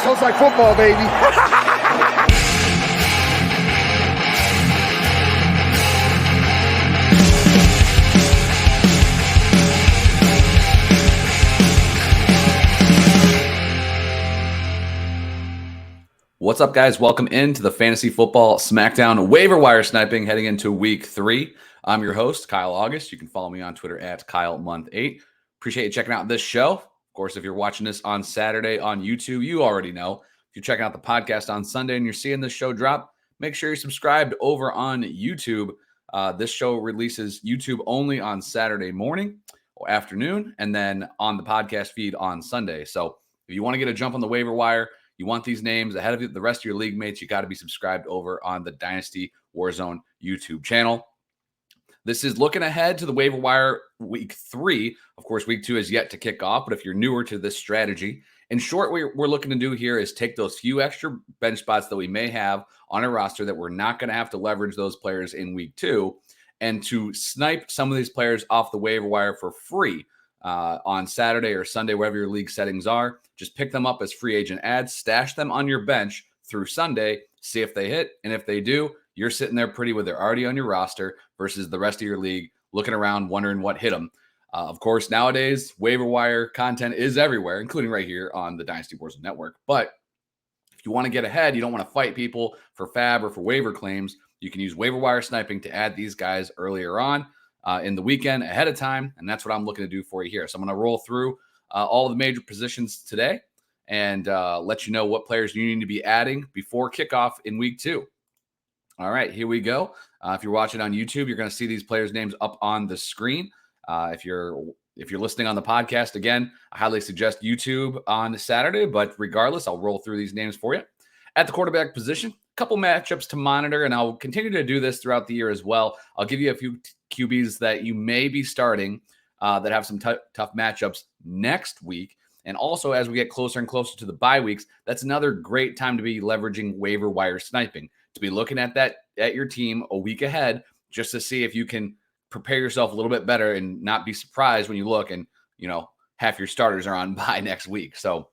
Sounds like football, baby. What's up, guys? Welcome into the Fantasy Football Smackdown Waiver Wire Sniping heading into Week 3. I'm your host, Kyle August. You can follow me on Twitter at KyleMonth8. Appreciate you checking out this show. Of course, if you're watching this on Saturday on YouTube, you already know. If you're checking out the podcast on Sunday and you're seeing this show drop, make sure you're subscribed over on YouTube. This show releases YouTube only on Saturday morning or afternoon, and then on the podcast feed on Sunday. So if you want to get a jump on the waiver wire, you want these names ahead of the rest of your league mates, you got to be subscribed over on the Dynasty Warzone YouTube channel. This is looking ahead to the waiver wire Week 3. Of course, Week 2 is yet to kick off, but if you're newer to this strategy, in short, what we're looking to do here is take those few extra bench spots that we may have on a roster that we're not going to have to leverage those players in Week 2 and to snipe some of these players off the waiver wire for free. On Saturday or Sunday, wherever your league settings are, just pick them up as free agent ads, stash them on your bench through Sunday, see if they hit. And if they do, you're sitting there pretty with they're already on your roster versus the rest of your league looking around, wondering what hit them. Of course, nowadays, waiver wire content is everywhere, including right here on the Dynasty Warzone Network. But if you want to get ahead, you don't want to fight people for fab or for waiver claims, you can use waiver wire sniping to add these guys earlier on. In the weekend ahead of time, and that's what I'm looking to do for you here. So I'm going to roll through all of the major positions today and let you know what players you need to be adding before kickoff in Week 2. All right, here we go. If you're watching on YouTube, you're going to see these players' names up on the screen. If you're listening on the podcast, again, I highly suggest YouTube on Saturday, but regardless, I'll roll through these names for you. At the quarterback position, a couple matchups to monitor, and I'll continue to do this throughout the year as well. I'll give you a few QBs that you may be starting that have some tough matchups next week. And also, as we get closer and closer to the bye weeks, that's another great time to be leveraging waiver wire sniping, to be looking at your team a week ahead just to see if you can prepare yourself a little bit better and not be surprised when you look and, half your starters are on bye next week. So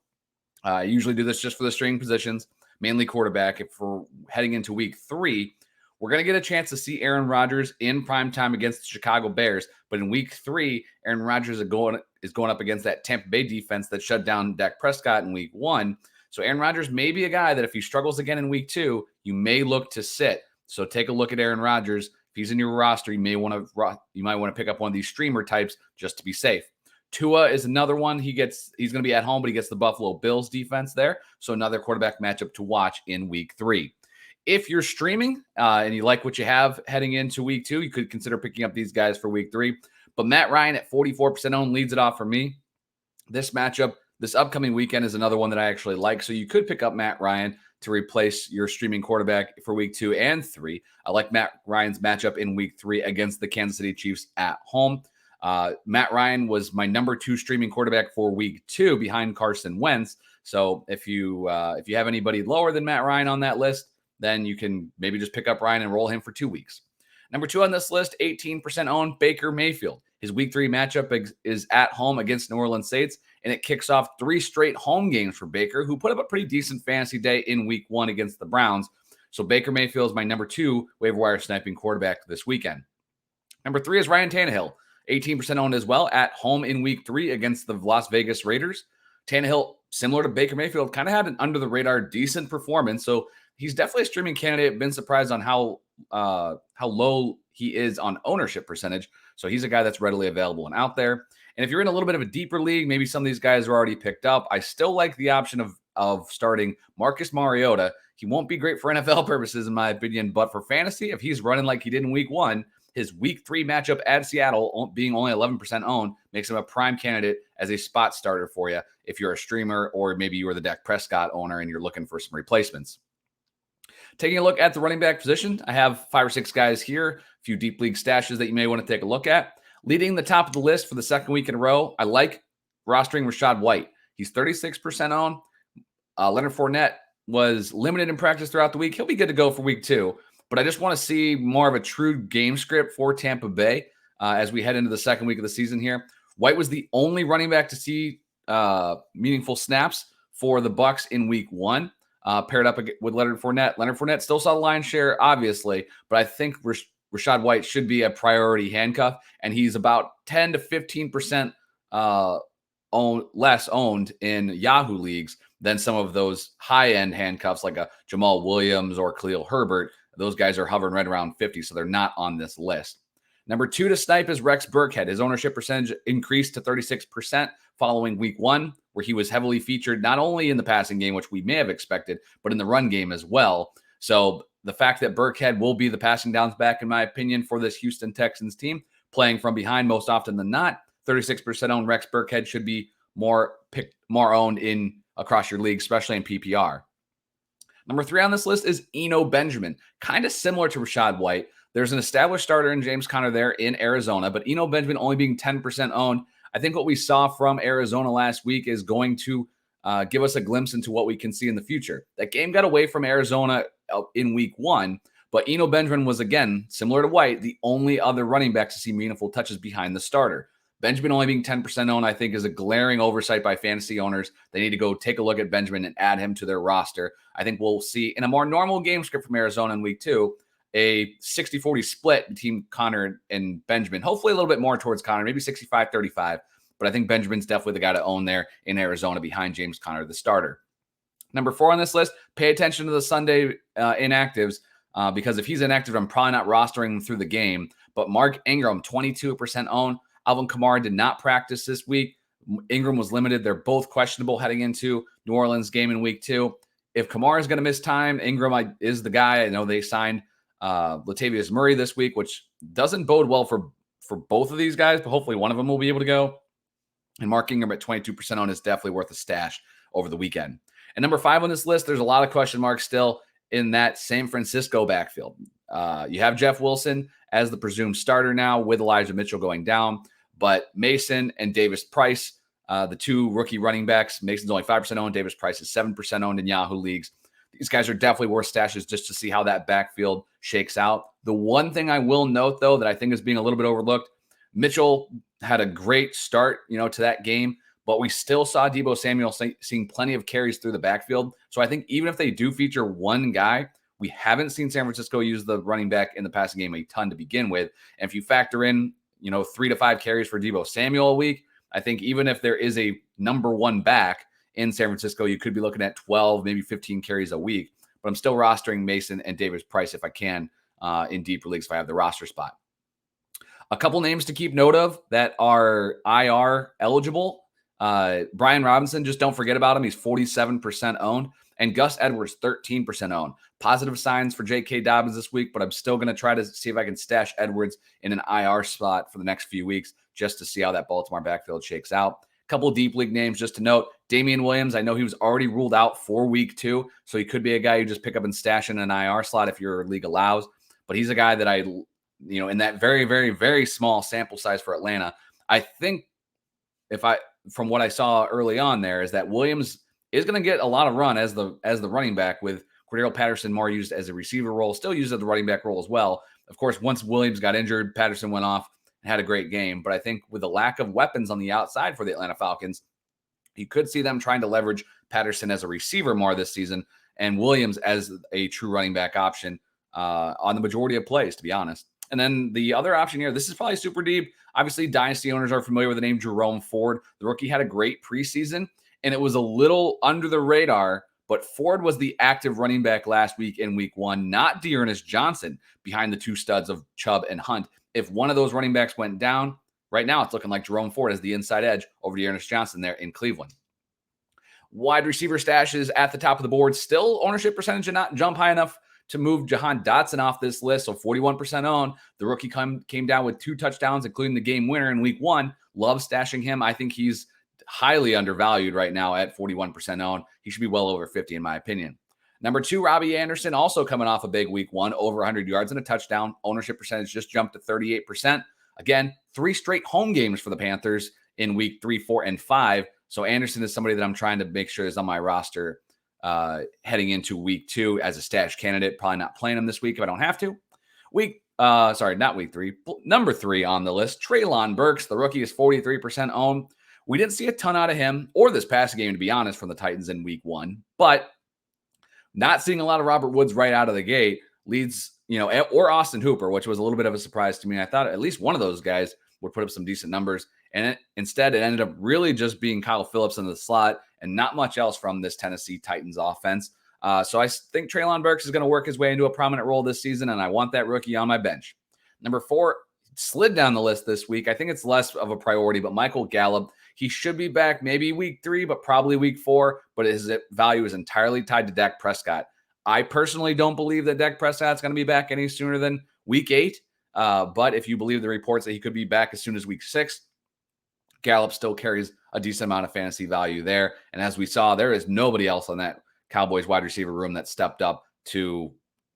I usually do this just for the string positions, mainly quarterback. If we're heading into Week 3, we're going to get a chance to see Aaron Rodgers in primetime against the Chicago Bears. But in Week 3, Aaron Rodgers is going up against that Tampa Bay defense that shut down Dak Prescott in Week 1. So Aaron Rodgers may be a guy that if he struggles again in Week 2, you may look to sit. So take a look at Aaron Rodgers. If he's in your roster, you might want to pick up one of these streamer types just to be safe. Tua is another one. He's going to be at home, but he gets the Buffalo Bills defense there. So another quarterback matchup to watch in Week 3. If you're streaming and you like what you have heading into Week 2, you could consider picking up these guys for Week 3. But Matt Ryan at 44% owned leads it off for me. This matchup, this upcoming weekend is another one that I actually like. So you could pick up Matt Ryan to replace your streaming quarterback for Week 2 and 3. I like Matt Ryan's matchup in Week 3 against the Kansas City Chiefs at home. Matt Ryan was my number 2 streaming quarterback for Week 2 behind Carson Wentz. So if you have anybody lower than Matt Ryan on that list, then you can maybe just pick up Ryan and roll him for 2 weeks. Number 2 on this list, 18% owned, Baker Mayfield. His Week 3 matchup is at home against New Orleans Saints, and it kicks off 3 straight home games for Baker, who put up a pretty decent fantasy day in Week 1 against the Browns. So Baker Mayfield is my number 2 waiver wire sniping quarterback this weekend. Number 3 is Ryan Tannehill, 18% owned as well, at home in Week 3 against the Las Vegas Raiders. Tannehill, similar to Baker Mayfield, kind of had an under-the-radar decent performance, so he's definitely a streaming candidate. Been surprised on how low he is on ownership percentage. So he's a guy that's readily available and out there. And if you're in a little bit of a deeper league, maybe some of these guys are already picked up. I still like the option of starting Marcus Mariota. He won't be great for NFL purposes, in my opinion, but for fantasy, if he's running like he did in Week 1, his Week 3 matchup at Seattle, being only 11% owned, makes him a prime candidate as a spot starter for you if you're a streamer or maybe you are the Dak Prescott owner and you're looking for some replacements. Taking a look at the running back position, I have 5 or 6 guys here, a few deep league stashes that you may want to take a look at. Leading the top of the list for the second week in a row, I like rostering Rashad White. He's 36% owned. Leonard Fournette was limited in practice throughout the week. He'll be good to go for Week 2. But I just want to see more of a true game script for Tampa Bay as we head into the second week of the season here. White was the only running back to see meaningful snaps for the Bucs in week 1, paired up with Leonard Fournette. Leonard Fournette still saw the lion's share, obviously, but I think Rashad White should be a priority handcuff, and he's about 10 to 15% less owned in Yahoo leagues than some of those high-end handcuffs like a Jamal Williams or Khalil Herbert. Those guys are hovering right around 50, so they're not on this list. Number 2 to snipe is Rex Burkhead. His ownership percentage increased to 36% following week 1, where he was heavily featured not only in the passing game, which we may have expected, but in the run game as well. So the fact that Burkhead will be the passing downs back, in my opinion, for this Houston Texans team, playing from behind most often than not, 36% owned Rex Burkhead should be more owned in across your league, especially in PPR. Number 3 on this list is Eno Benjamin. Kind of similar to Rashad White. There's an established starter in James Conner there in Arizona, but Eno Benjamin only being 10% owned. I think what we saw from Arizona last week is going to give us a glimpse into what we can see in the future. That game got away from Arizona in week 1, but Eno Benjamin was, again, similar to White, the only other running back to see meaningful touches behind the starter. Benjamin only being 10% owned, I think, is a glaring oversight by fantasy owners. They need to go take a look at Benjamin and add him to their roster. I think we'll see in a more normal game script from Arizona in week 2, a 60-40 split between Conner and Benjamin. Hopefully a little bit more towards Conner, maybe 65-35. But I think Benjamin's definitely the guy to own there in Arizona behind James Conner, the starter. Number 4 on this list, pay attention to the Sunday inactives because if he's inactive, I'm probably not rostering him through the game. But Mark Ingram, 22% owned. Alvin Kamara did not practice this week. Ingram was limited. They're both questionable heading into New Orleans game in week 2. If Kamara is going to miss time, Ingram is the guy. I know they signed Latavius Murray this week, which doesn't bode well for both of these guys, but hopefully one of them will be able to go. And Mark Ingram at 22% owned is definitely worth a stash over the weekend. And number 5 on this list, there's a lot of question marks still in that San Francisco backfield. You have Jeff Wilson as the presumed starter now with Elijah Mitchell going down, but Mason and Davis Price, the 2 rookie running backs, Mason's only 5% owned, Davis Price is 7% owned in Yahoo leagues. These guys are definitely worth stashes just to see how that backfield shakes out. The one thing I will note, though, that I think is being a little bit overlooked, Mitchell had a great start, to that game, but we still saw Deebo Samuel seeing plenty of carries through the backfield. So I think even if they do feature one guy, we haven't seen San Francisco use the running back in the passing game a ton to begin with. And if you factor in, 3 to 5 carries for Deebo Samuel a week, I think even if there is a number 1 back in San Francisco, you could be looking at 12, maybe 15 carries a week. But I'm still rostering Mason and Davis Price if I can in deeper leagues if I have the roster spot. A couple names to keep note of that are IR eligible. Brian Robinson, just don't forget about him. He's 47% owned. And Gus Edwards, 13% owned. Positive signs for J.K. Dobbins this week, but I'm still going to try to see if I can stash Edwards in an IR spot for the next few weeks just to see how that Baltimore backfield shakes out. A couple of deep league names just to note. Damien Williams, I know he was already ruled out for week 2, so he could be a guy you just pick up and stash in an IR slot if your league allows. But he's a guy that in that very, very, very small sample size for Atlanta, I think from what I saw early on there is that Williams is going to get a lot of run as the running back, with Cordero Patterson more used as a receiver role, still used as the running back role as well. Of course, once Williams got injured, Patterson went off and had a great game. But I think with the lack of weapons on the outside for the Atlanta Falcons, you could see them trying to leverage Patterson as a receiver more this season and Williams as a true running back option on the majority of plays, to be honest. And then the other option here, this is probably super deep. Obviously, Dynasty owners are familiar with the name Jerome Ford. The rookie had a great preseason, and it was a little under the radar, but Ford was the active running back last week in week 1, not Dearness Johnson behind the 2 studs of Chubb and Hunt. If one of those running backs went down, right now it's looking like Jerome Ford as the inside edge over Dearness Johnson there in Cleveland. Wide receiver stashes at the top of the board. Still ownership percentage did not jump high enough to move Jahan Dotson off this list, so 41% owned. The rookie came down with 2 touchdowns, including the game winner in week 1. Love stashing him. I think he's highly undervalued right now at 41% owned. He should be well over 50 in my opinion. Number 2, Robbie Anderson, also coming off a big week 1, over 100 yards and a touchdown. Ownership percentage just jumped to 38%. Again, 3 straight home games for the Panthers in week 3, 4, and 5. So Anderson is somebody that I'm trying to make sure is on my roster heading into week 2 as a stash candidate. Probably not playing him this week if I don't have to. Not week 3. Number 3 on the list, Trelawn Burks. The rookie is 43% owned. We didn't see a ton out of him or this passing game, to be honest, from the Titans in week 1. But not seeing a lot of Robert Woods right out of the gate leads, or Austin Hooper, which was a little bit of a surprise to me. I thought at least one of those guys would put up some decent numbers. And instead, it ended up really just being Kyle Phillips in the slot and not much else from this Tennessee Titans offense. So I think Trelawn Burks is going to work his way into a prominent role this season, and I want that rookie on my bench. Number 4 slid down the list this week. I think it's less of a priority, but Michael Gallup, he should be back maybe week 3, but probably week 4, but his value is entirely tied to Dak Prescott. I personally don't believe that Dak Prescott's going to be back any sooner than week 8, but if you believe the reports that he could be back as soon as week 6, Gallup still carries a decent amount of fantasy value there. And as we saw, there is nobody else on that Cowboys wide receiver room that stepped up to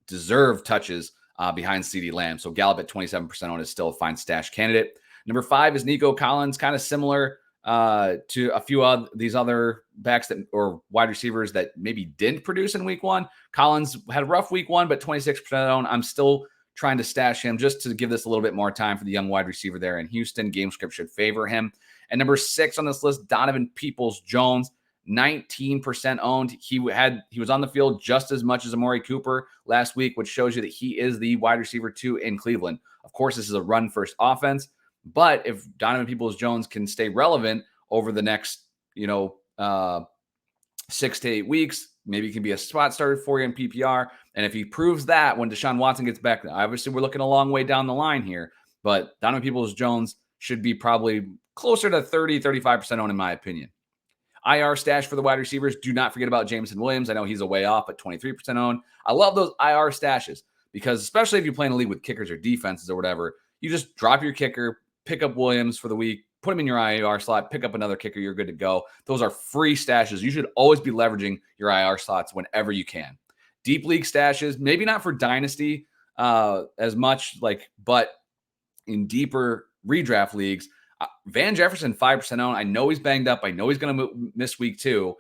deserve touches behind CeeDee Lamb. So Gallup at 27% owned is still a fine stash candidate. Number 5 is Nico Collins, kind of similar to a few of these other backs or wide receivers that maybe didn't produce in week 1. Collins had a rough week 1, but 26% owned. I'm still trying to stash him just to give this a little bit more time for the young wide receiver there in Houston. Game script should favor him. And number 6 on this list, Donovan Peoples-Jones, 19% owned. He was on the field just as much as Amari Cooper last week, which shows you that he is the wide receiver 2 in Cleveland. Of course, this is a run-first offense, but if Donovan Peoples-Jones can stay relevant over the next, 6 to 8 weeks, maybe he can be a spot starter for you in PPR. And if he proves that when Deshaun Watson gets back, obviously we're looking a long way down the line here, but Donovan Peoples-Jones should be probably closer to 30, 35% owned in my opinion. IR stash for the wide receivers. Do not forget about Jameson Williams. I know he's a way off, but 23% owned. I love those IR stashes because especially if you play in a league with kickers or defenses or whatever, you just drop your kicker, pick up Williams for the week, put him in your IR slot, pick up another kicker, you're good to go. Those are free stashes. You should always be leveraging your IR slots whenever you can. Deep league stashes, maybe not for Dynasty as much, but in deeper redraft leagues, Van Jefferson, 5% owned. I know he's banged up. I know he's going to miss week 2.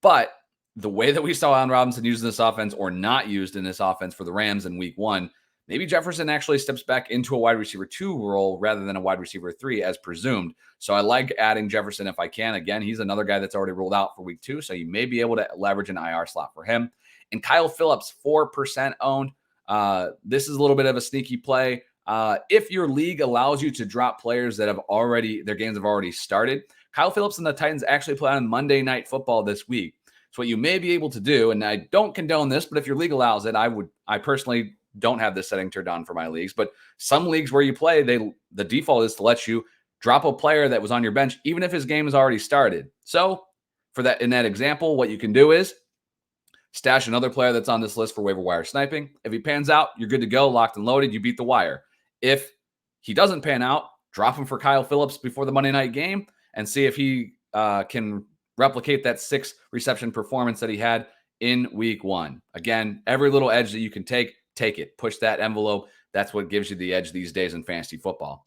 But the way that we saw Allen Robinson used in this offense or not used in this offense for the Rams in week 1, maybe Jefferson actually steps back into a wide receiver 2 role rather than a wide receiver 3 as presumed. So I like adding Jefferson if I can. Again, he's another guy that's already ruled out for week 2. So you may be able to leverage an IR slot for him. And Kyle Phillips, 4% owned. This is a little bit of a sneaky play. If your league allows you to drop players that their games have already started, Kyle Phillips and the Titans actually play on Monday Night Football this week. So what you may be able to do, and I don't condone this, but if your league allows it, I personally don't have this setting turned on for my leagues, but some leagues where you play, the default is to let you drop a player that was on your bench, even if his game has already started. So in that example, what you can do is stash another player that's on this list for waiver wire sniping. If he pans out, you're good to go, locked and loaded, you beat the wire. If he doesn't pan out, drop him for Kyle Phillips before the Monday night game and see if he can replicate that 6 reception performance that he had in week 1. Again, every little edge that you can take it. Push that envelope. That's what gives you the edge these days in fantasy football.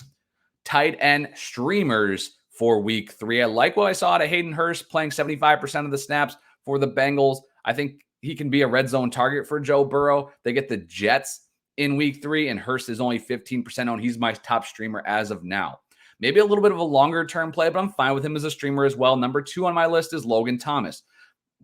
Tight end streamers for week 3. I like what I saw out of Hayden Hurst playing 75% of the snaps for the Bengals. I think he can be a red zone target for Joe Burrow. They get the Jets in week 3, and Hurst is only 15% owned. He's my top streamer as of now. Maybe a little bit of a longer term play, but I'm fine with him as a streamer as well. Number 2 on my list is Logan Thomas.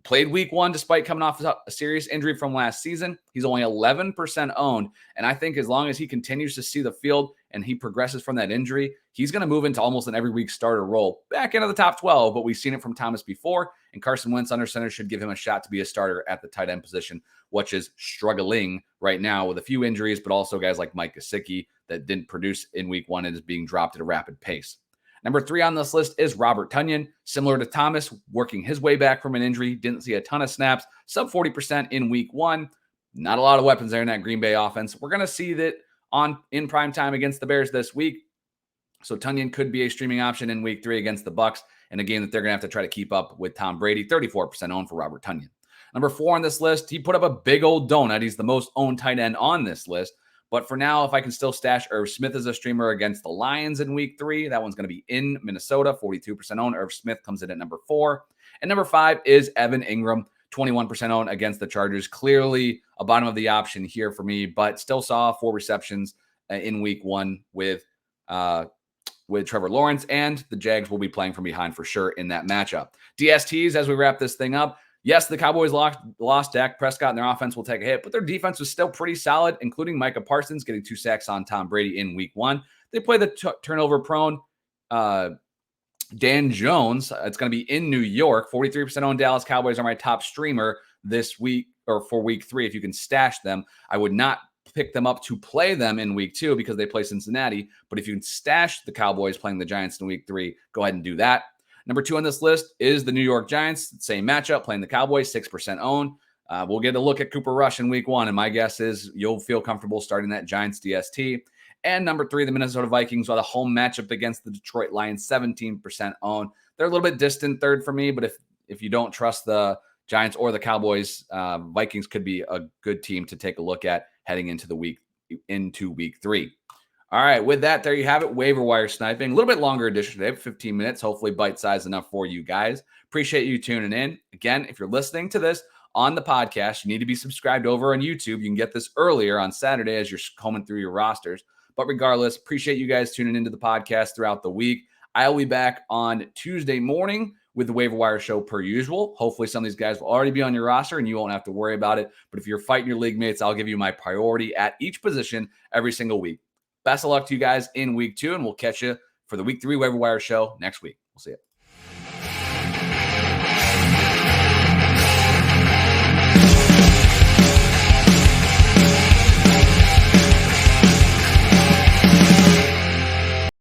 Played week 1 despite coming off a serious injury from last season. He's only 11% owned, and I think as long as he continues to see the field and he progresses from that injury, he's going to move into almost an every week starter role back into the top 12, but we've seen it from Thomas before, and Carson Wentz under center should give him a shot to be a starter at the tight end position, which is struggling right now with a few injuries, but also guys like Mike Gesicki that didn't produce in week 1 and is being dropped at a rapid pace. Number 3 on this list is Robert Tonyan, similar to Thomas, working his way back from an injury. Didn't see a ton of snaps, sub 40% in week 1. Not a lot of weapons there in that Green Bay offense. We're going to see that in prime time against the Bears this week. So Tonyan could be a streaming option in week 3 against the Bucs in a game that they're going to have to try to keep up with Tom Brady. 34% owned for Robert Tonyan. Number 4 on this list, he put up a big old donut. He's the most owned tight end on this list. But for now, if I can still stash Irv Smith as a streamer against the Lions in week 3, that one's going to be in Minnesota, 42% owned. Irv Smith comes in at number 4. And number 5 is Evan Ingram, 21% owned against the Chargers. Clearly a bottom of the option here for me, but still saw 4 receptions in week 1 with with Trevor Lawrence, and the Jags will be playing from behind for sure in that matchup. DSTs, as we wrap this thing up, yes, the Cowboys lost Dak Prescott, and their offense will take a hit, but their defense was still pretty solid, including Micah Parsons getting 2 sacks on Tom Brady in week 1. They play the turnover-prone Dan Jones. It's going to be in New York. 43% owned Dallas Cowboys are my top streamer this week, or for week 3, if you can stash them. I would not pick them up to play them in week 2 because they play Cincinnati. But if you can stash the Cowboys playing the Giants in week 3, go ahead and do that. Number 2 on this list is the New York Giants. Same matchup, playing the Cowboys, 6% owned. We'll get a look at Cooper Rush in week 1, and my guess is you'll feel comfortable starting that Giants DST. And number 3, the Minnesota Vikings are the home matchup against the Detroit Lions, 17% owned. They're a little bit distant third for me, but if you don't trust the Giants or the Cowboys, Vikings could be a good team to take a look at heading into week 3. All right, with that, there you have it. Waiver wire sniping. A little bit longer edition today, 15 minutes, hopefully bite-sized enough for you guys. Appreciate you tuning in. Again, if you're listening to this on the podcast, you need to be subscribed over on YouTube. You can get this earlier on Saturday as you're combing through your rosters. But regardless, appreciate you guys tuning into the podcast throughout the week. I'll be back on Tuesday morning with the Waiver Wire show per usual. Hopefully some of these guys will already be on your roster and you won't have to worry about it. But if you're fighting your league mates, I'll give you my priority at each position every single week. Best of luck to you guys in week 2, and we'll catch you for the week 3 Waiver Wire show next week. We'll see you.